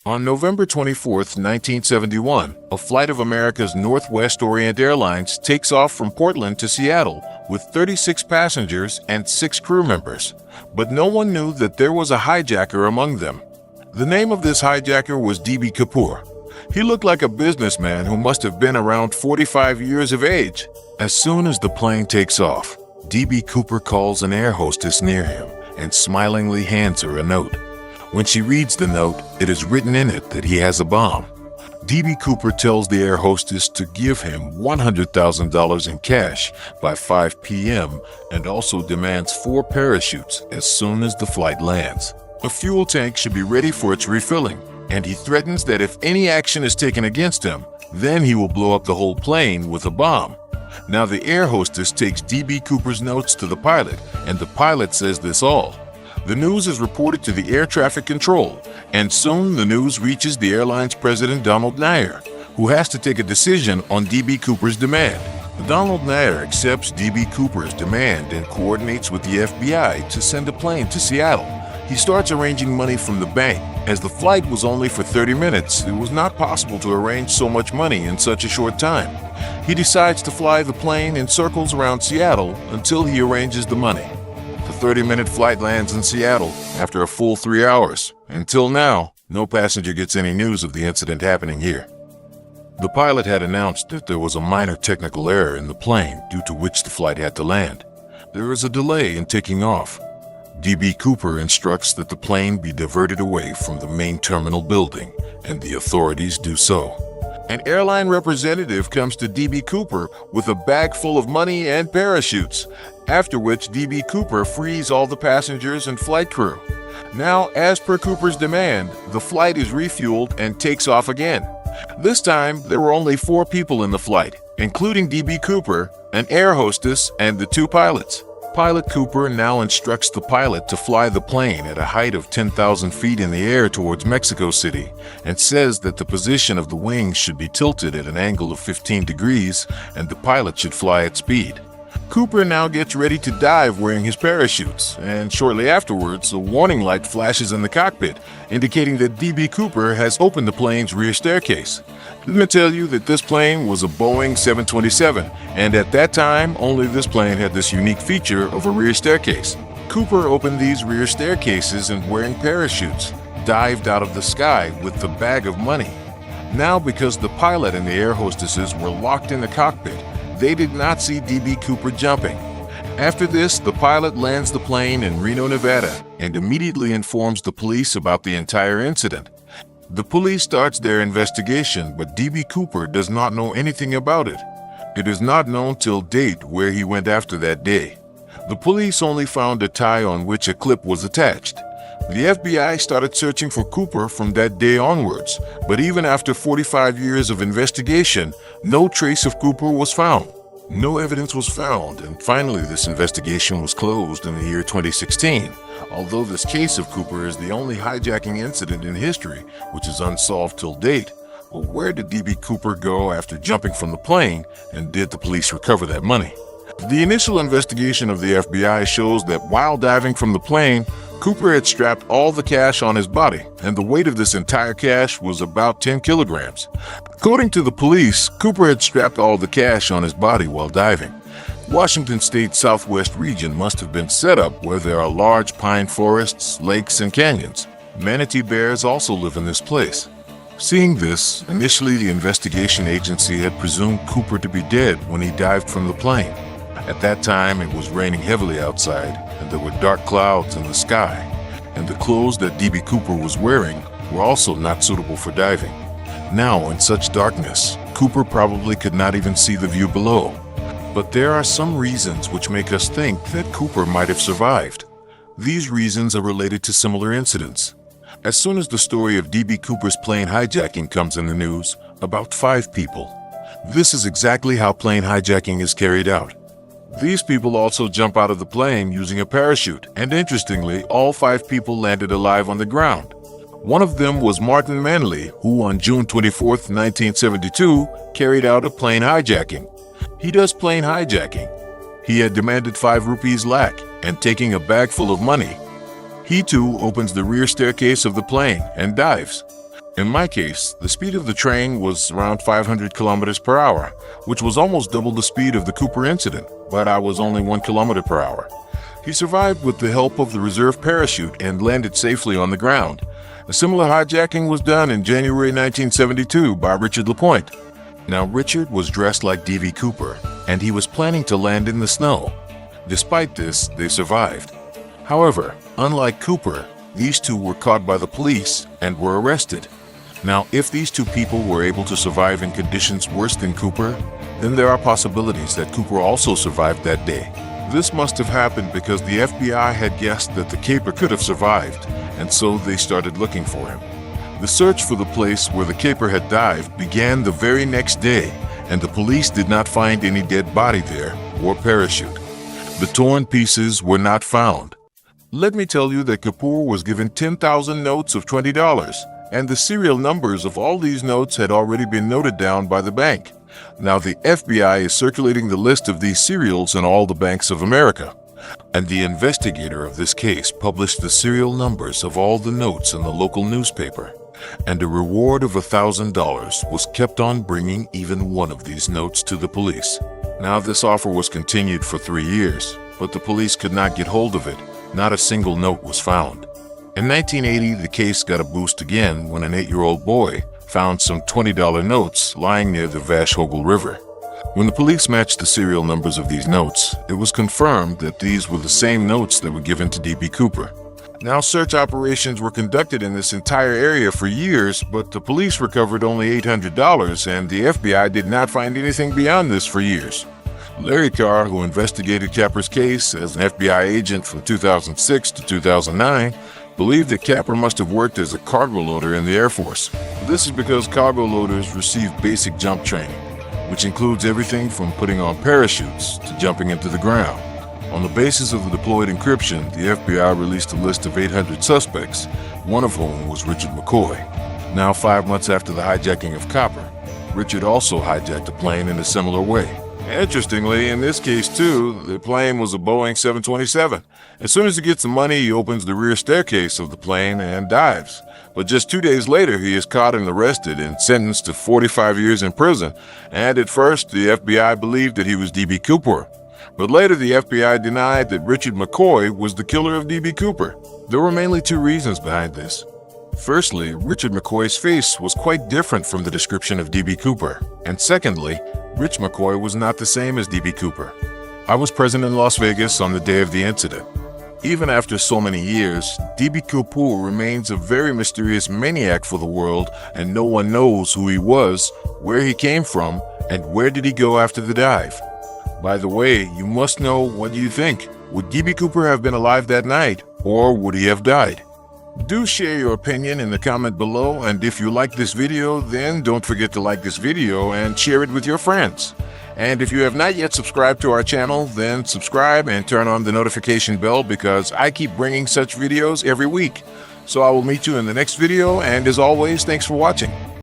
On November 24, 1971, a flight of America's Northwest Orient Airlines takes off from Portland to Seattle with 36 passengers and 6 crew members. But no one knew that there was a hijacker among them. The name of this hijacker was D.B. Kapoor. He looked like a businessman who must have been around 45 years of age. As soon as the plane takes off, D.B. Cooper calls an air hostess near him and smilingly hands her a note. When she reads the note, it is written in it that he has a bomb. D.B. Cooper tells the air hostess to give him $100,000 in cash by 5 p.m. and also demands 4 parachutes as soon as the flight lands. A fuel tank should be ready for its refilling, and he threatens that if any action is taken against him, then he will blow up the whole plane with a bomb. Now the air hostess takes D.B. Cooper's notes to the pilot, and the pilot says this all. The news is reported to the air traffic control, and soon the news reaches the airline's president, Donald Nair, who has to take a decision on D.B. Cooper's demand. Donald Nair accepts D.B. Cooper's demand and coordinates with the FBI to send a plane to Seattle. He starts arranging money from the bank. As the flight was only for 30 minutes, it was not possible to arrange so much money in such a short time. He decides to fly the plane in circles around Seattle until he arranges the money. The 30-minute flight lands in Seattle after a full 3 hours. Until now, no passenger gets any news of the incident happening here. The pilot had announced that there was a minor technical error in the plane due to which the flight had to land. There is a delay in taking off. D.B. Cooper instructs that the plane be diverted away from the main terminal building, and the authorities do so. An airline representative comes to D.B. Cooper with a bag full of money and parachutes, after which D.B. Cooper frees all the passengers and flight crew. Now, as per Cooper's demand, the flight is refueled and takes off again. This time, there were only 4 people in the flight, including D.B. Cooper, an air hostess, and the 2 pilots. Pilot Cooper now instructs the pilot to fly the plane at a height of 10,000 feet in the air towards Mexico City and says that the position of the wings should be tilted at an angle of 15 degrees and the pilot should fly at speed. Cooper now gets ready to dive wearing his parachutes, and shortly afterwards, a warning light flashes in the cockpit, indicating that D.B. Cooper has opened the plane's rear staircase. Let me tell you that this plane was a Boeing 727, and at that time, only this plane had this unique feature of a rear staircase. Cooper opened these rear staircases and wearing parachutes, dived out of the sky with the bag of money. Now, because the pilot and the air hostesses were locked in the cockpit, they did not see D.B. Cooper jumping. After this, the pilot lands the plane in Reno, Nevada, and immediately informs the police about the entire incident. The police starts their investigation, but D.B. Cooper does not know anything about it. It is not known till date where he went after that day. The police only found a tie on which a clip was attached. The FBI started searching for Cooper from that day onwards, but even after 45 years of investigation, no trace of Cooper was found. No evidence was found, and finally this investigation was closed in the year 2016. Although this case of Cooper is the only hijacking incident in history which is unsolved till date, well, where did D.B. Cooper go after jumping from the plane, and did the police recover that money? The initial investigation of the FBI shows that while diving from the plane, Cooper had strapped all the cash on his body, and the weight of this entire cash was about 10 kilograms. According to the police, Cooper had strapped all the cash on his body while diving. Washington State's southwest region must have been set up where there are large pine forests, lakes, and canyons. Manatee bears also live in this place. Seeing this, initially the investigation agency had presumed Cooper to be dead when he dived from the plane. At that time, it was raining heavily outside, and there were dark clouds in the sky, and the clothes that D.B. Cooper was wearing were also not suitable for diving. Now, in such darkness, Cooper probably could not even see the view below. But there are some reasons which make us think that Cooper might have survived. These reasons are related to similar incidents. As soon as the story of D.B. Cooper's plane hijacking comes in the news, about 5 people. This is exactly how plane hijacking is carried out. These people also jump out of the plane using a parachute, and interestingly, all 5 people landed alive on the ground. One of them was Martin Manley, who on June 24, 1972, carried out a plane hijacking. He does plane hijacking. He had demanded 5 rupees lakh and taking a bag full of money. He too opens the rear staircase of the plane and dives. In my case, the speed of the train was around 500 kilometers per hour, which was almost double the speed of the Cooper incident, but I was only 1 kilometer per hour. He survived with the help of the reserve parachute and landed safely on the ground. A similar hijacking was done in January 1972 by Richard LaPointe. Now, Richard was dressed like D.B. Cooper, and he was planning to land in the snow. Despite this, they survived. However, unlike Cooper, these two were caught by the police and were arrested. Now, if these two people were able to survive in conditions worse than Cooper, then there are possibilities that Cooper also survived that day. This must have happened because the FBI had guessed that the caper could have survived, and so they started looking for him. The search for the place where the caper had dived began the very next day, and the police did not find any dead body there or parachute. The torn pieces were not found. Let me tell you that Kapoor was given 10,000 notes of $20, and the serial numbers of all these notes had already been noted down by the bank. Now the FBI is circulating the list of these serials in all the banks of America. And the investigator of this case published the serial numbers of all the notes in the local newspaper. And a reward of $1,000 was kept on bringing even one of these notes to the police. Now this offer was continued for 3 years, but the police could not get hold of it. Not a single note was found. In 1980, the case got a boost again when an 8-year-old boy found some $20 notes lying near the Vashkogul River. When the police matched the serial numbers of these notes, it was confirmed that these were the same notes that were given to D.B. Cooper. Now, search operations were conducted in this entire area for years, but the police recovered only $800, and the FBI did not find anything beyond this for years. Larry Carr, who investigated Capper's case as an FBI agent from 2006 to 2009, believed that Capper must have worked as a cargo loader in the Air Force. This is because cargo loaders receive basic jump training, which includes everything from putting on parachutes to jumping into the ground. On the basis of the deployed encryption, the FBI released a list of 800 suspects, one of whom was Richard McCoy. Now, 5 months after the hijacking of Copper, Richard also hijacked a plane in a similar way. Interestingly, in this case too, the plane was a Boeing 727. As soon as he gets the money, he opens the rear staircase of the plane and dives. But just 2 days later, he is caught and arrested and sentenced to 45 years in prison. And at first, the FBI believed that he was D.B. Cooper. But later, the FBI denied that Richard McCoy was the killer of D.B. Cooper. There were mainly 2 reasons behind this. Firstly, Richard McCoy's face was quite different from the description of D.B. Cooper. And secondly, Rich McCoy was not the same as D.B. Cooper. I was present in Las Vegas on the day of the incident. Even after so many years, D.B. Cooper remains a very mysterious maniac for the world, and no one knows who he was, where he came from, and where did he go after the dive. By the way, you must know, what do you think? Would D.B. Cooper have been alive that night, or would he have died? Do share your opinion in the comment below, and if you like this video, then don't forget to like this video and share it with your friends. And if you have not yet subscribed to our channel, then subscribe and turn on the notification bell because I keep bringing such videos every week. So I will meet you in the next video, and as always, thanks for watching.